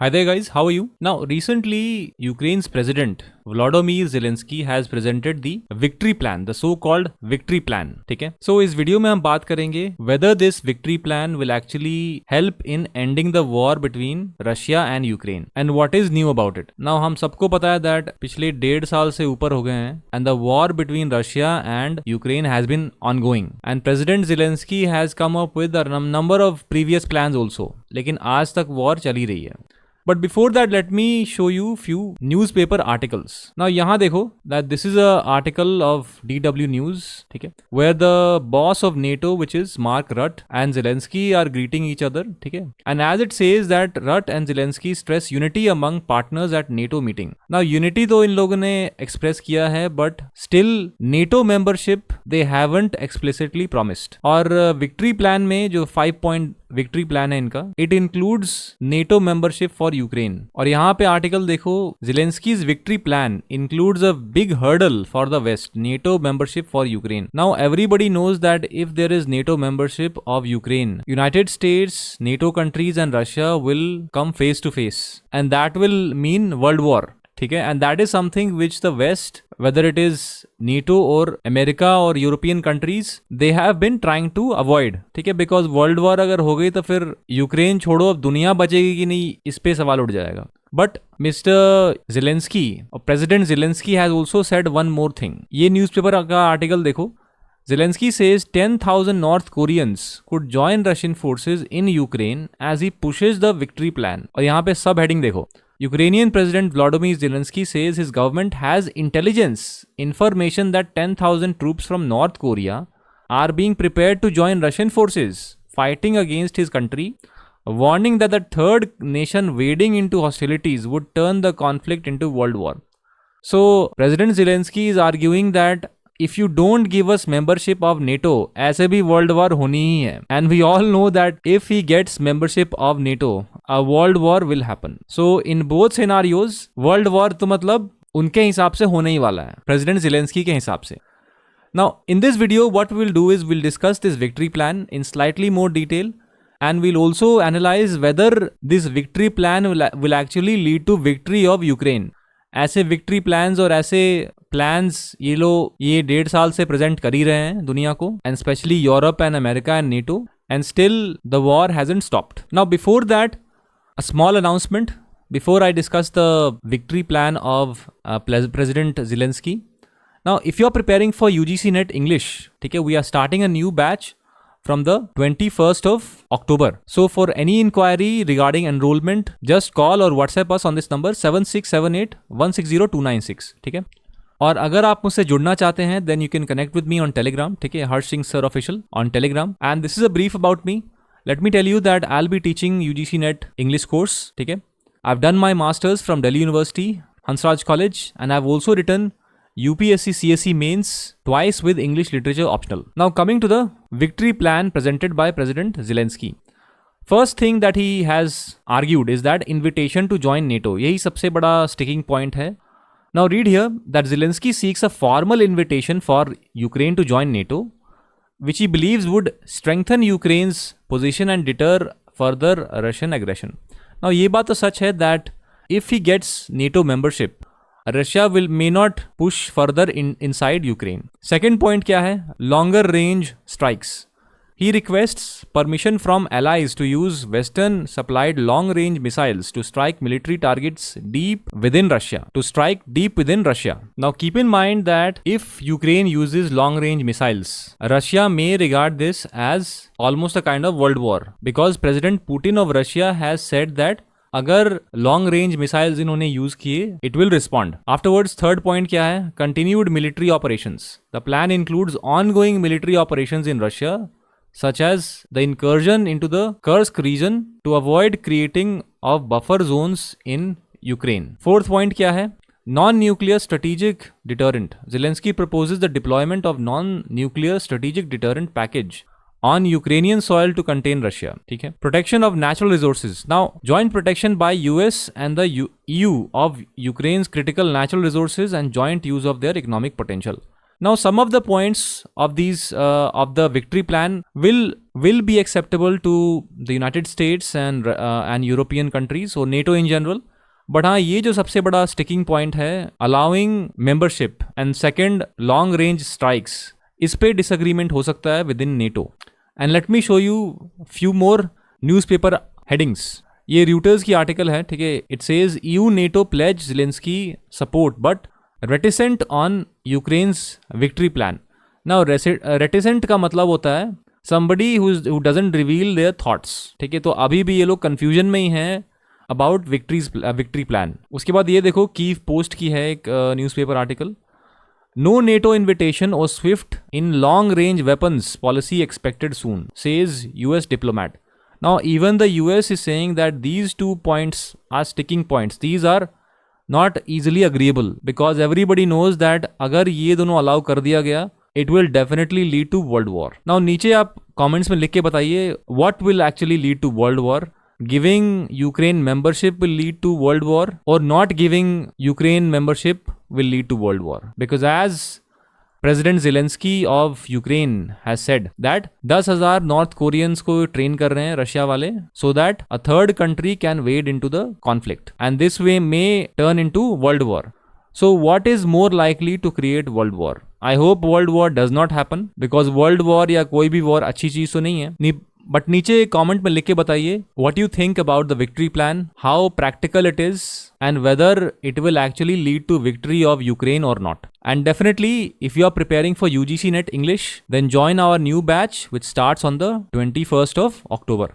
Hi there, guys. How are you? Now, recently, Ukraine's president Volodymyr Zelensky has presented the victory plan, the so-called victory plan. ठीक है? So इस video में हम बात करेंगे whether this victory plan will actually help in ending the war between Russia and Ukraine and what is new about it. Now हम सबको पता है that पिछले 1.5 साल से ऊपर हो गए हैं and the war between Russia and Ukraine has been ongoing and President Zelensky has come up with a number of previous plans also. लेकिन आज तक war चली रही है. But before that, let me show you few newspaper articles. Now यहाँ देखो that this is a article of DW News, ठीक है, where the boss of NATO, which is Mark Rutte, and Zelensky are greeting each other, ठीक है, and as it says that Rutte and Zelensky stress unity among partners at NATO meeting. Now unity तो इन लोगों ने express किया है, but still NATO membership they haven't explicitly promised. और victory plan में जो 5-point विक्ट्री प्लान है इनका, it includes NATO membership for Ukraine. और यहाँ पे आर्टिकल देखो, Zelensky's victory plan includes a big hurdle for the West, NATO membership for Ukraine. Now everybody knows that if there is NATO membership of Ukraine, United States, NATO countries and Russia will come face to face and that will mean world war. ठीक है, and that is something which the West, whether it is NATO or America or European countries, they have been trying to avoid. ठीक है, because world war अगर हो गई तो फिर Ukraine छोड़ो, अब दुनिया बचेगी कि नहीं, इस पे सवाल उठ जाएगा. But Mr. Zelensky or President Zelensky has also said one more thing. ये न्यूज़पेपर का आर्टिकल देखो. Zelensky says 10,000 North Koreans could join Russian forces in Ukraine as he pushes the victory plan. और यहाँ पे सब हेडिंग देखो. Ukrainian President Volodymyr Zelensky says his government has intelligence information that 10,000 troops from North Korea are being prepared to join Russian forces fighting against his country, warning that the third nation wading into hostilities would turn the conflict into world war. So President Zelensky is arguing that if you don't give us membership of NATO, ऐसे भी world war होनी ही है. And we all know that if he gets membership of NATO, a world war will happen. So in both scenarios, world war तो मतलब उनके हिसाब से होने ही वाला है, President Zelensky के हिसाब से. Now in this video, what we'll do is we'll discuss this victory plan in slightly more detail, and we'll also analyze whether this victory plan will actually lead to victory of Ukraine. ऐसे victory plans और ऐसे plans ये लोग ये 1.5 साल से present कर ही रहे हैं दुनिया को, and specially Europe and America and NATO, and still the war hasn't stopped. Now before that, a small announcement before I discuss the victory plan of president Zelensky. Now if you are preparing for UGC NET English, ठीक है, we are starting a new batch from the 21st of October. So for any inquiry regarding enrollment, just call or WhatsApp us on this number 7678160296. ठीक है, और अगर आप मुझसे जुड़ना चाहते हैं then you can connect with me on Telegram. ठीक है, Harsh Singh sir official on Telegram. And this is a brief about me. Let me tell you that I'll be teaching UGC NET English course. ठीक है, I've done my masters from Delhi University, Hansraj College, and I've also written UPSC CSE mains twice with English literature optional. Now coming to the victory plan presented by President Zelensky. First thing that he has argued is that invitation to join NATO. यही सबसे बड़ा sticking point है. Now read here that Zelensky seeks a formal invitation for Ukraine to join NATO, which he believes would strengthen Ukraine's position and deter further Russian aggression. Now ये बात तो सच है that if he gets NATO membership, Russia may not push further inside Ukraine. Second point क्या है? Longer range strikes. He requests permission from allies to use Western supplied long range missiles to strike military targets deep within Russia. Now keep in mind that if Ukraine uses long range missiles, Russia may regard this as almost a kind of world war, because President Putin of Russia has said that अगर long range missiles इन्होंने use किए, it will respond afterwards. Third point क्या है? Continued military operations. The plan includes ongoing military operations in Russia, such as the incursion into the Kursk region to avoid creating of buffer zones in Ukraine. Fourth point क्या है? Non-nuclear strategic deterrent. Zelensky proposes the deployment of non-nuclear strategic deterrent package on Ukrainian soil to contain Russia. ठीक है. Protection of natural resources. Now, joint protection by US and the EU of Ukraine's critical natural resources and joint use of their economic potential. Now some of the points of these of the victory plan will be acceptable to the United States and European countries or NATO in general. But हाँ, ये जो सबसे बड़ा sticking point है, allowing membership and second long range strikes, इस पे disagreement हो सकता है within NATO. And let me show you few more newspaper headings. ये रूटर्स की आर्टिकल है, ठीक है. It says EU NATO pledges Zelensky support but reticent on Ukraine's victory plan. Now reticent का मतलब होता है somebody who doesn't reveal their thoughts, ठीक है. तो अभी भी ये लोग कंफ्यूजन में ही हैं अबाउट विक्ट्री प्लान. उसके बाद ये देखो, कीव पोस्ट की है एक newspaper article. No NATO invitation और swift in long range weapons policy expected soon, says US diplomat. Now even the US is saying that these 2 points are sticking points. These are not easily agreeable because everybody knows that अगर ये दोनों allow कर दिया गया, it will definitely lead to world war. Now नीचे आप comments में लिख के बताइए, what will actually lead to world war? Giving Ukraine membership will lead to world war, or not giving Ukraine membership will lead to world war? Because as President Zelensky of Ukraine has said that 10,000 North Koreans को train कर रहे हैं Russia वाले, so that a third country can wade into the conflict, and this way may turn into world war. So what is more likely to create world war? I hope world war does not happen, because world war या कोई भी war अच्छी चीज तो नहीं है. But नीचे comment में लिख के बताइए what you think about the victory plan, how practical it is, and whether it will actually lead to victory of Ukraine और not. And definitely if you are preparing for UGC NET English, then join our new batch which starts on the 21st of October.